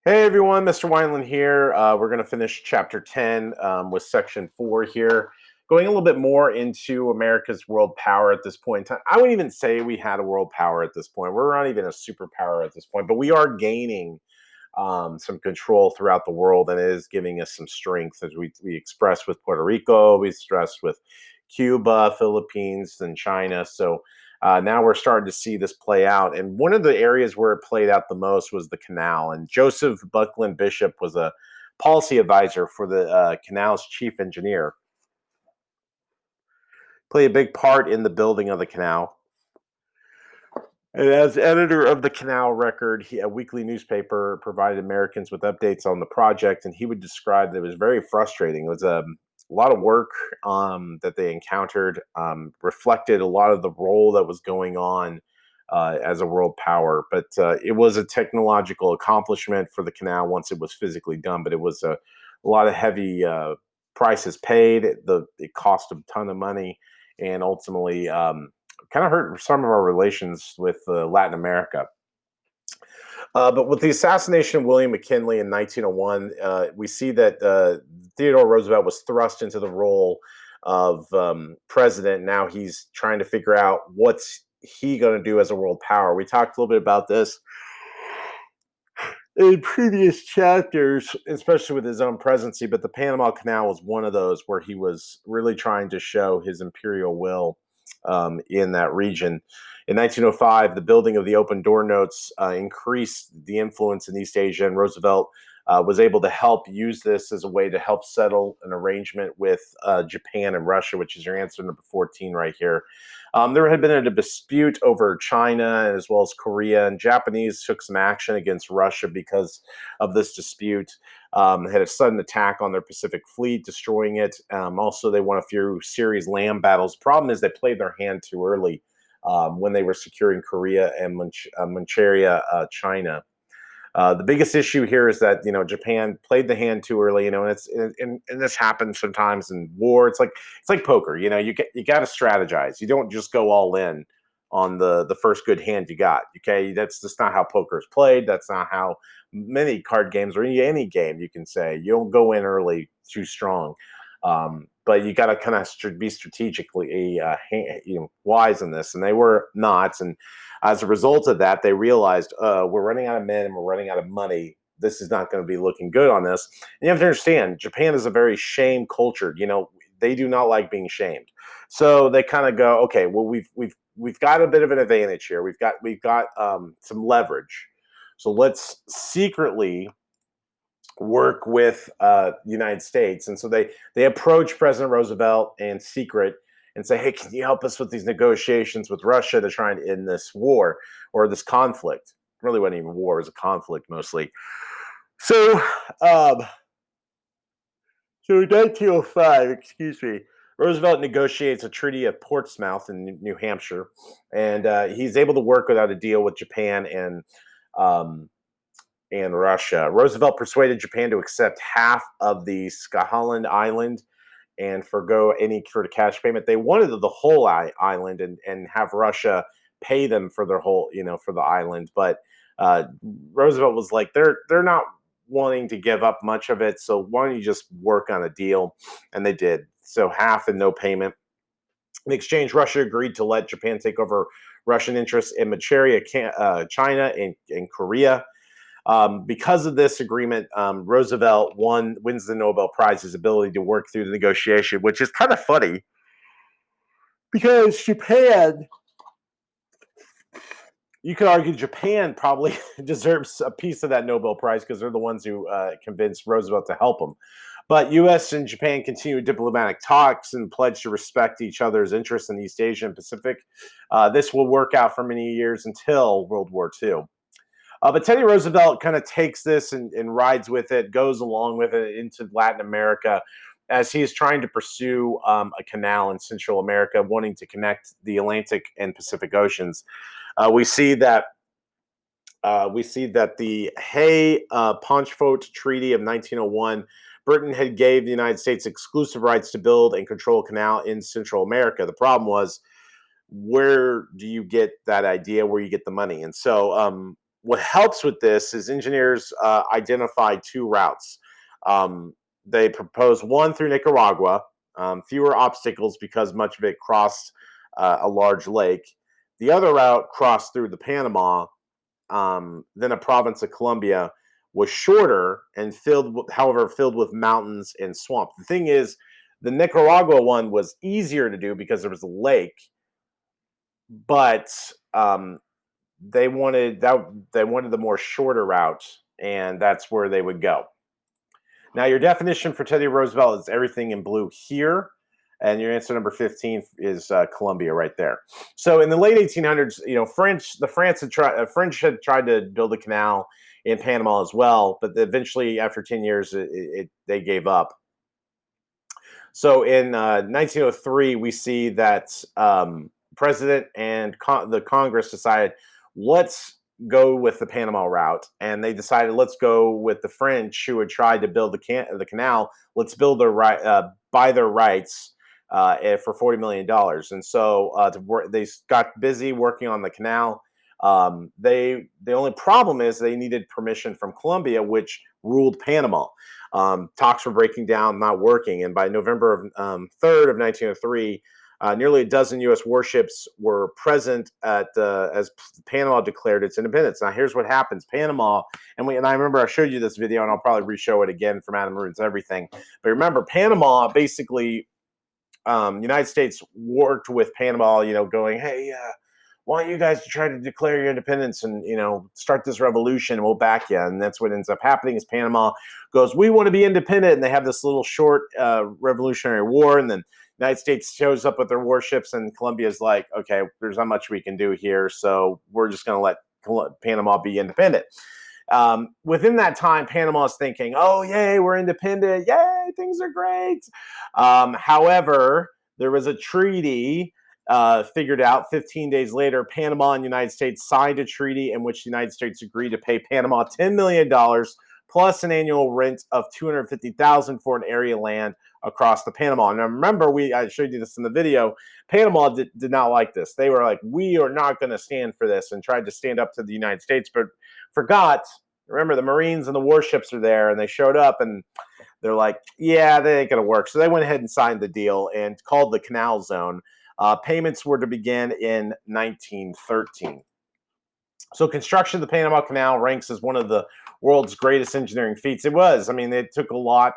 Hey everyone, Mr. Wineland here. We're going to finish chapter 10 with section 4 here, going a little bit more into America's world power at this point in time. I wouldn't even say we had a world power at this point. We're not even a superpower at this point, but we are gaining some control throughout the world, and it is giving us some strength as we expressed with Puerto Rico, we stressed with Cuba, Philippines, and China. So now we're starting to see this play out. And one of the areas where it played out the most was the canal. And Joseph Buckland Bishop was a policy advisor for the canal's chief engineer, played a big part in the building of the canal. And as editor of the Canal Record, a weekly newspaper provided Americans with updates on the project, and he would describe that it was very frustrating. It was a lot of work that they encountered, reflected a lot of the role that was going on as a world power. But it was a technological accomplishment for the canal once it was physically done, but it was a lot of heavy prices paid. It cost a ton of money, and ultimately kind of hurt some of our relations with Latin America. But with the assassination of William McKinley in 1901, we see that Theodore Roosevelt was thrust into the role of president. Now he's trying to figure out what's he going to do as a world power. We talked a little bit about this in previous chapters, especially with his own presidency, but the Panama Canal was one of those where he was really trying to show his imperial will in that region. In 1905, the building of the open door notes increased the influence in East Asia, and Roosevelt was able to help use this as a way to help settle an arrangement with Japan and Russia, which is your answer number 14 right here. There had been a dispute over China as well as Korea, and Japanese took some action against Russia because of this dispute. Had a sudden attack on their Pacific fleet, destroying it. Also, they won a few serious land battles. Problem is, they played their hand too early when they were securing Korea and Manchuria, China. The biggest issue here is that Japan played the hand too early. And and this happens sometimes in war. It's like poker. You got to strategize. You don't just go all in on the first good hand you got. Okay, that's just not how poker is played. That's not how many card games or any game you can say. You don't go in early too strong. But you got to kind of be strategically wise in this, and they were not. And as a result of that, they realized we're running out of men and we're running out of money. This is not going to be looking good on this. And you have to understand, Japan is a very shame cultured. They do not like being shamed. So they kind of go, okay, well, we've got a bit of an advantage here. We've got some leverage. So let's secretly work with the United States. And so they approach President Roosevelt in secret and say, hey, can you help us with these negotiations with Russia to try and end this war or this conflict? It really wasn't even war, it was a conflict mostly. So, um, so in 1905, excuse me, Roosevelt negotiates a treaty of Portsmouth in New Hampshire, and he's able to work without a deal with Japan um, and Russia. Roosevelt persuaded Japan to accept half of the Skahaland Island and forgo any sort of cash payment. They wanted the whole island and have Russia pay them for their whole, for the island. But uh, Roosevelt was like, they're not wanting to give up much of it, so why don't you just work on a deal? And they did. So half and no payment. In exchange, Russia agreed to let Japan take over Russian interests in Manchuria, China, and Korea. Because of this agreement, Roosevelt wins the Nobel Prize, his ability to work through the negotiation, which is kind of funny because Japan, you could argue Japan probably deserves a piece of that Nobel Prize because they're the ones who convinced Roosevelt to help them. But U.S. and Japan continued diplomatic talks and pledged to respect each other's interests in East Asia and Pacific. This will work out for many years until World War II. But Teddy Roosevelt kind of takes this and rides with it, goes along with it into Latin America as he is trying to pursue a canal in Central America, wanting to connect the Atlantic and Pacific Oceans. We see that the Hay Ponchfot Treaty of 1901. Britain had gave the United States exclusive rights to build and control a canal in Central America. The problem was, where do you get that idea? Where you get the money? And so what helps with this is engineers identify two routes. They propose one through Nicaragua, fewer obstacles because much of it crossed a large lake. The other route crossed through the Panama, then a province of Colombia, was shorter and however, filled with mountains and swamp. The thing is, the Nicaragua one was easier to do because there was a lake, but they wanted the more shorter route, and that's where they would go. Now, your definition for Teddy Roosevelt is everything in blue here, and your answer number 15 is Colombia right there. So in the late 1800s, French had tried to build a canal in Panama as well, but eventually, after 10 years, they gave up. So in 1903, we see that President and the Congress decided, let's go with the Panama route, and they decided, let's go with the French who had tried to build the canal. Let's buy their rights for $40 million. And so they got busy working on the canal. The only problem is they needed permission from Colombia, which ruled Panama. Talks were breaking down, not working, and by November 3rd of 1903, nearly a dozen U.S. warships were present as Panama declared its independence. Now, here's what happens: Panama, and I remember I showed you this video, and I'll probably re-show it again from Adam Ruins Everything. But remember, Panama basically, United States worked with Panama, going, hey, why don't you guys try to declare your independence and start this revolution, and we'll back you. And that's what ends up happening is Panama goes, we want to be independent, and they have this little short revolutionary war, and then the United States shows up with their warships, and Colombia's like, okay, there's not much we can do here, so we're just going to let Panama be independent. Within that time, Panama is thinking, oh, yay, we're independent, yay, things are great. However, there was a treaty figured out 15 days later. Panama and the United States signed a treaty in which the United States agreed to pay Panama $10 million plus an annual rent of $250,000 for an area of land across the Panama. Now, remember, I showed you this in the video. Panama did not like this. They were like, we are not going to stand for this, and tried to stand up to the United States, but forgot. Remember, the Marines and the warships are there, and they showed up, and they're like, yeah, that ain't going to work. So they went ahead and signed the deal and called the Canal Zone. Payments were to begin in 1913. So construction of the Panama Canal ranks as one of the world's greatest engineering feats. It was. I mean, it took a lot.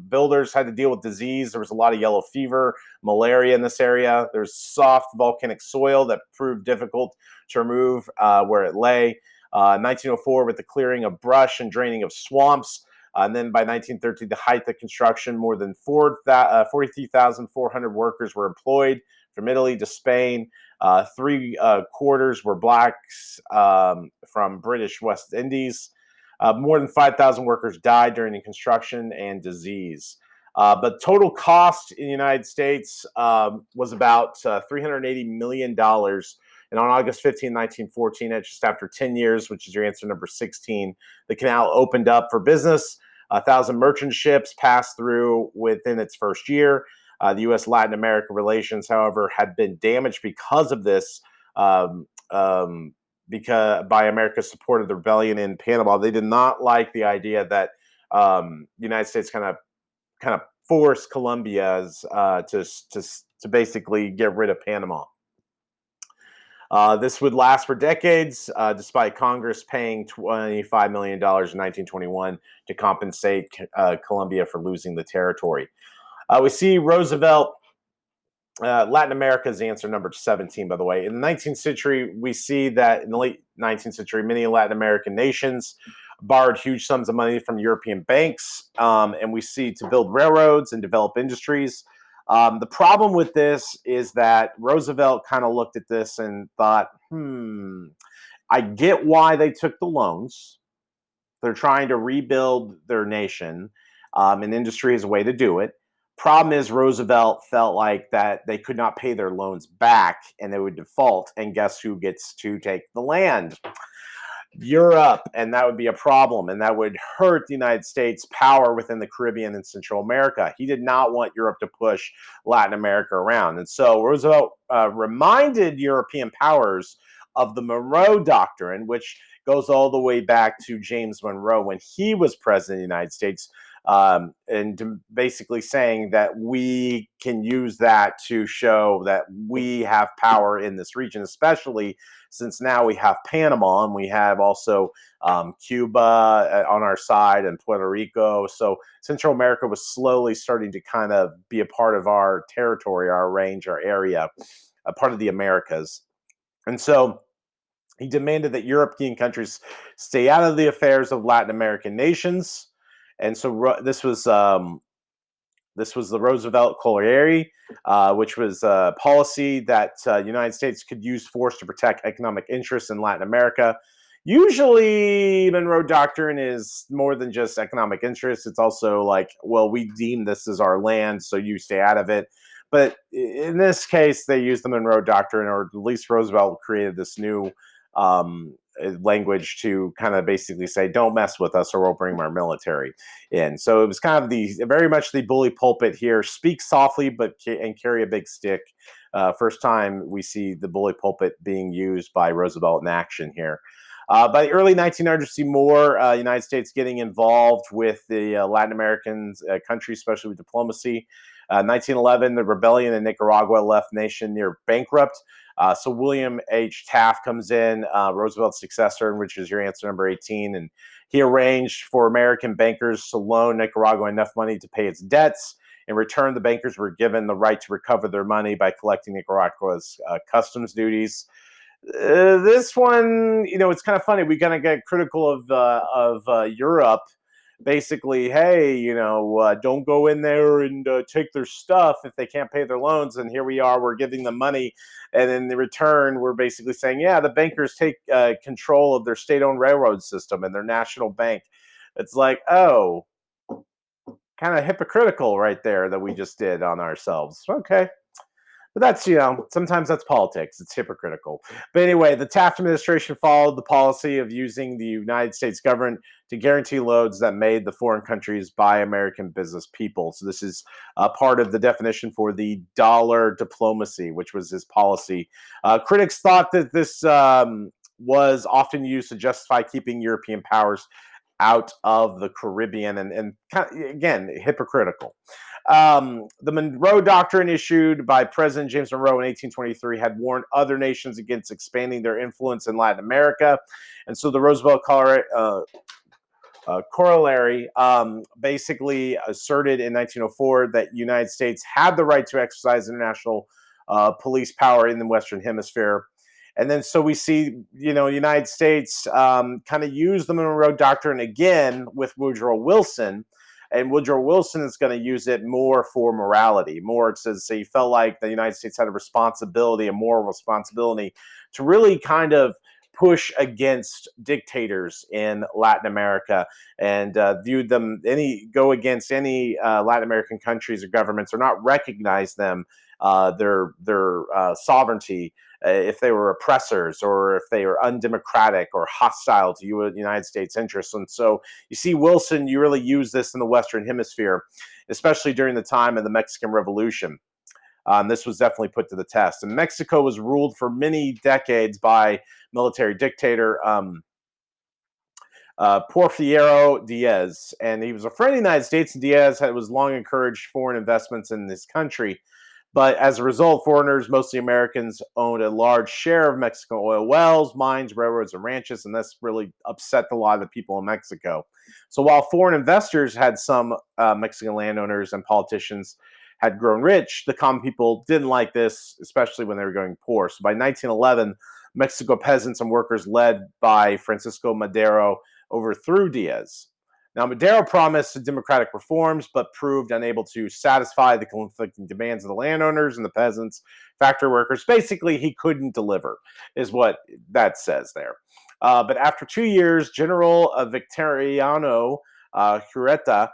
Builders had to deal with disease. There was a lot of yellow fever, malaria in this area. There's soft volcanic soil that proved difficult to remove where it lay. 1904 with the clearing of brush and draining of swamps. And then by 1913, the height of construction, more than 43,400 workers were employed from Italy to Spain. Three quarters were blacks from British West Indies. More than 5,000 workers died during the construction and disease. But total cost in the United States was about $380 million. And on August 15, 1914, just after 10 years, which is your answer number 16, the canal opened up for business. 1,000 merchant ships passed through within its first year. The U.S.-Latin America relations, however, had been damaged because of this, because by America's support of the rebellion in Panama. They did not like the idea that the United States kind of forced Colombia's to basically get rid of Panama. This would last for decades, despite Congress paying $25 million in 1921 to compensate Colombia for losing the territory. We see Roosevelt, Latin America is the answer number 17, by the way. In the 19th century, we see that in the late 19th century, many Latin American nations borrowed huge sums of money from European banks, and we see to build railroads and develop industries. The problem with this is that Roosevelt kind of looked at this and thought, I get why they took the loans. They're trying to rebuild their nation, and industry is a way to do it. Problem is, Roosevelt felt like that they could not pay their loans back and they would default. And guess who gets to take the land? Europe, and that would be a problem, and that would hurt the United States' power within the Caribbean and Central America. He did not want Europe to push Latin America around, and so Roosevelt reminded European powers of the Monroe Doctrine, which goes all the way back to James Monroe when he was president of the United States, and basically saying that we can use that to show that we have power in this region, especially since now we have Panama and we have also Cuba on our side and Puerto Rico. So Central America was slowly starting to kind of be a part of our territory, our range, our area, a part of the Americas. And so he demanded that European countries stay out of the affairs of Latin American nations. And so this was the Roosevelt Colliery, which was a policy that United States could use force to protect economic interests in Latin America. Usually, Monroe Doctrine is more than just economic interests. It's also like, well, we deem this as our land, so you stay out of it. But in this case, they used the Monroe Doctrine, or at least Roosevelt created this new language to kind of basically say, don't mess with us or we'll bring our military in. So it was kind of the very much the bully pulpit here. Speak softly, but and carry a big stick. First time we see the bully pulpit being used by Roosevelt in action here. By the early 1900s, see more United States getting involved with the Latin American countries, especially with diplomacy. 1911, the rebellion in Nicaragua left nation near bankrupt. So William H. Taft comes in, Roosevelt's successor, which is your answer number 18, and he arranged for American bankers to loan Nicaragua enough money to pay its debts. In return, the bankers were given the right to recover their money by collecting Nicaragua's customs duties. This one, it's kind of funny. We kind of get critical of Europe. Basically, hey, don't go in there and take their stuff if they can't pay their loans. And here we are, we're giving them money. And in the return, we're basically saying, yeah, the bankers take control of their state-owned railroad system and their national bank. It's like, oh, kind of hypocritical right there that we just did on ourselves. Okay. But that's, sometimes that's politics. It's hypocritical. But anyway, the Taft administration followed the policy of using the United States government to guarantee loans that made the foreign countries by American business people. So this is part of the definition for the dollar diplomacy, which was his policy. Critics thought that this was often used to justify keeping European powers out of the Caribbean, and kind of, again, hypocritical. The Monroe Doctrine, issued by President James Monroe in 1823, had warned other nations against expanding their influence in Latin America. And so the Roosevelt corollary basically asserted in 1904 that the United States had the right to exercise international police power in the Western Hemisphere. And then so we see, United States kind of use the Monroe Doctrine again with Woodrow Wilson. And Woodrow Wilson is going to use it more for morality, more to say he felt like the United States had a responsibility, a moral responsibility, to really kind of push against dictators in Latin America and viewed them go against any Latin American countries or governments or not recognize them, their sovereignty, if they were oppressors or if they were undemocratic or hostile to United States interests. And so you see Wilson, you really use this in the Western Hemisphere, especially during the time of the Mexican Revolution. This was definitely put to the test. And Mexico was ruled for many decades by military dictator Porfirio Diaz. And he was a friend of the United States, and Diaz was long encouraged foreign investments in this country. But as a result, foreigners, mostly Americans, owned a large share of Mexican oil wells, mines, railroads, and ranches, and this really upset a lot of the people in Mexico. So while foreign investors had some Mexican landowners and politicians had grown rich, the common people didn't like this, especially when they were going poor. So by 1911, Mexico peasants and workers led by Francisco Madero overthrew Diaz. Now, Madero promised democratic reforms, but proved unable to satisfy the conflicting demands of the landowners and the peasants, factory workers. Basically, he couldn't deliver, is what that says there. But after 2 years, General Victoriano Huerta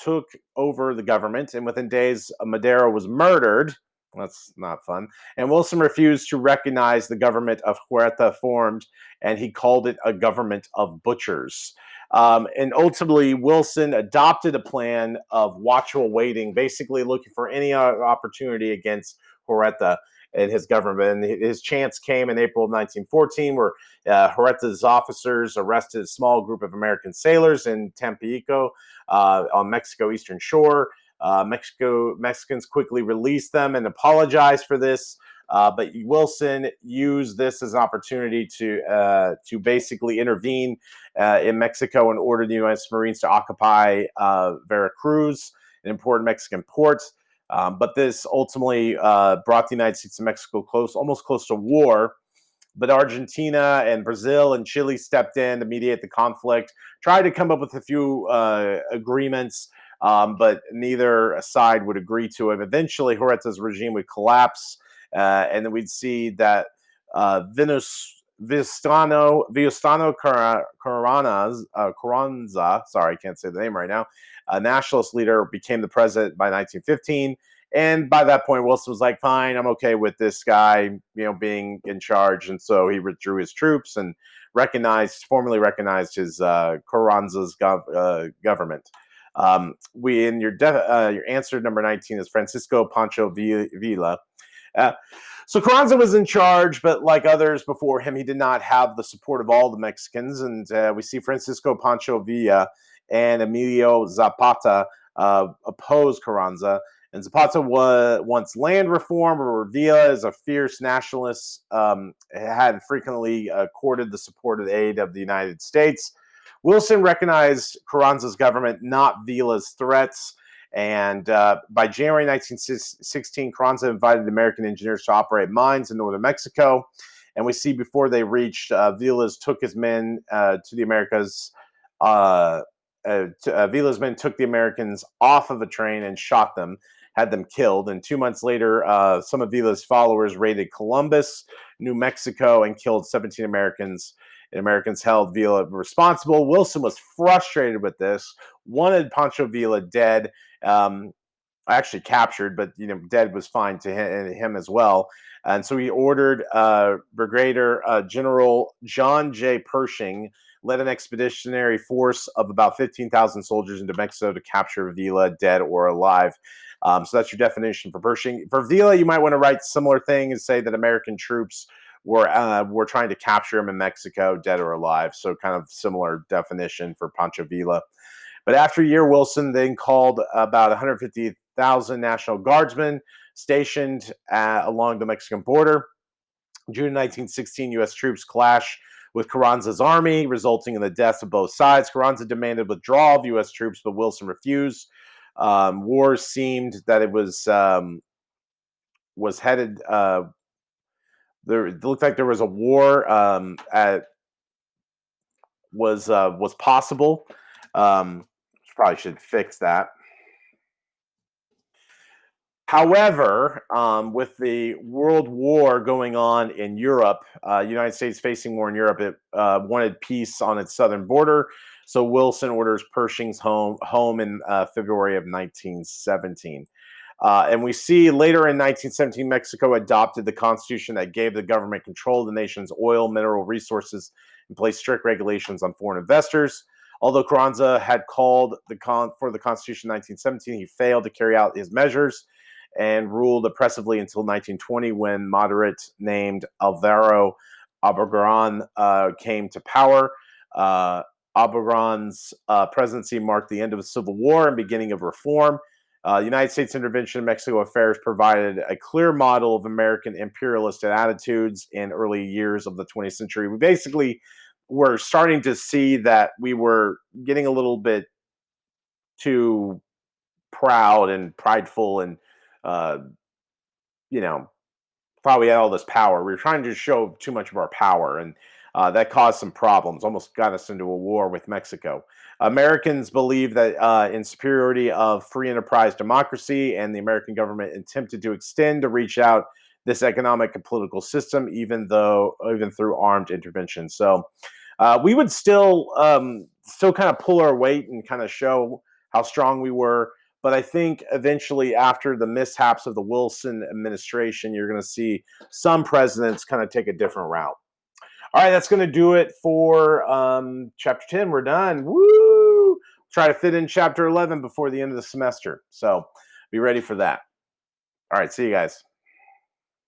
took over the government, and within days, Madero was murdered. That's not fun. And Wilson refused to recognize the government of Huerta formed, and he called it a government of butchers. And ultimately, Wilson adopted a plan of watchful waiting, basically looking for any opportunity against Huerta. in his government. And his chance came in April of 1914, where Huerta's officers arrested a small group of American sailors in Tampico on Mexico's eastern shore. Mexicans quickly released them and apologized for this. But Wilson used this as an opportunity to basically intervene in Mexico and order the U.S. Marines to occupy Veracruz, an important Mexican port. But this ultimately brought the United States and Mexico almost close to war. But Argentina and Brazil and Chile stepped in to mediate the conflict, tried to come up with a few agreements, but neither side would agree to it. Eventually, Huerta's regime would collapse, and then we'd see that Vistano Carranza, sorry, I can't say the name right now, a nationalist leader, became the president by 1915. And by that point, Wilson was like, fine, I'm okay with this guy, being in charge. And so he withdrew his troops and formally recognized his Carranza's government. Your answer number 19 is Francisco Pancho Villa. So Carranza was in charge, but like others before him, he did not have the support of all the Mexicans. And we see Francisco Pancho Villa and Emilio Zapata oppose Carranza. And Zapata wants land reform, or Villa, as a fierce nationalist, had frequently courted the support and aid of the United States. Wilson recognized Carranza's government, not Villa's threats. And by January 1916, Carranza invited American engineers to operate mines in northern Mexico. And we see before they reached, Villa's took his men to the Americas. Villa's men took the Americans off of a train and shot them, had them killed. And 2 months later, some of Villa's followers raided Columbus, New Mexico, and killed 17 Americans. And Americans held Villa responsible. Wilson was frustrated with this, wanted Pancho Villa dead. Actually captured, but dead was fine to him as well. And so he ordered Brigadier General John J. Pershing led an expeditionary force of about 15,000 soldiers into Mexico to capture Villa, dead or alive. So that's your definition for Pershing. For Villa, you might want to write similar thing and say that American troops were trying to capture him in Mexico, dead or alive. So kind of similar definition for Pancho Villa. But after a year, Wilson then called about 150,000 National Guardsmen stationed along the Mexican border. June 1916, U.S. troops clashed with Carranza's army, resulting in the deaths of both sides. Carranza demanded withdrawal of U.S. troops, but Wilson refused. War seemed that it was headed. It looked like there was a war was possible. Probably should fix that. However, with the World War going on in Europe, United States facing war in Europe, it wanted peace on its southern border. So Wilson orders Pershing's home in February of 1917. And we see later in 1917, Mexico adopted the constitution that gave the government control of the nation's oil, mineral resources, and placed strict regulations on foreign investors. Although Carranza had called for the Constitution in 1917, he failed to carry out his measures and ruled oppressively until 1920, when moderate named Alvaro Obregón came to power. Obregón's presidency marked the end of the Civil War and beginning of reform. United States intervention in Mexico affairs provided a clear model of American imperialist attitudes in early years of the 20th century. We basically were starting to see that we were getting a little bit too proud and prideful and, thought we had all this power. We were trying to show too much of our power, and that caused some problems, almost got us into a war with Mexico. Americans believe that in superiority of free enterprise democracy, and the American government attempted to extend to reach out this economic and political system, even through armed intervention. So we would still kind of pull our weight and kind of show how strong we were. But I think eventually, after the mishaps of the Wilson administration, you're going to see some presidents kind of take a different route. All right, that's going to do it for Chapter 10. We're done. Woo! Try to fit in Chapter 11 before the end of the semester. So be ready for that. All right, see you guys.